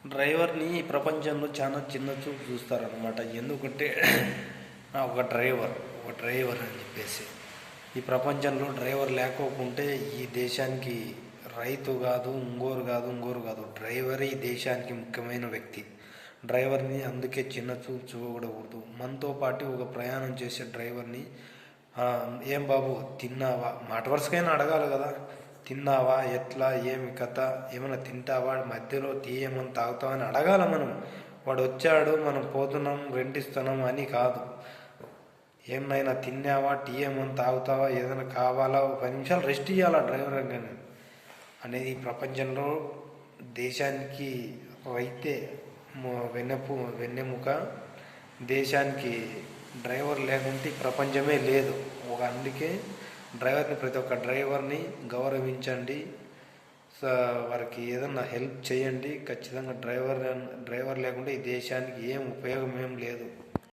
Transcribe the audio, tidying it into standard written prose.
డ్రైవర్ని ఈ ప్రపంచంలో చాలా చిన్న చూపు చూస్తారనమాట. ఎందుకంటే ఒక డ్రైవర్ అని చెప్పేసి ఈ ప్రపంచంలో డ్రైవర్ లేకోకుంటే ఈ దేశానికి రైతు కాదు, ఇంకోరు కాదు, డ్రైవరే ఈ దేశానికి ముఖ్యమైన వ్యక్తి. డ్రైవర్ని అందుకే చిన్న చూపు చూడకూడదు. మనతో పాటు ఒక ప్రయాణం చేసే డ్రైవర్ని ఏం బాబు తిన్నావా, మాట వరుసకైనా అడగాలి కదా, తిన్నావా, ఎట్లా, ఏమి కథ, ఏమైనా తింటావా, మధ్యలో టీ ఏమైనా తాగుతావా అని అడగాల మనం. వాడు వచ్చాడు, మనం పోతున్నాం, రెంటిస్తున్నాం అని కాదు. ఏమైనా తిన్నావా, టీ ఏమైనా తాగుతావా, ఏదైనా కావాలా, 10 నిమిషాలు రెస్ట్ ఇవ్వాలా డ్రైవర్ కానీ అనేది. ప్రపంచంలో దేశానికి రైతే వెన్నెముక. దేశానికి డ్రైవర్ లేకుంటే ప్రపంచమే లేదు. అందుకే ప్రతి ఒక్క డ్రైవర్ని గౌరవించండి, వారికి ఏదన్నా హెల్ప్ చేయండి. ఖచ్చితంగా డ్రైవర్ లేకుంటే ఈ దేశానికి ఉపయోగం ఏం లేదు.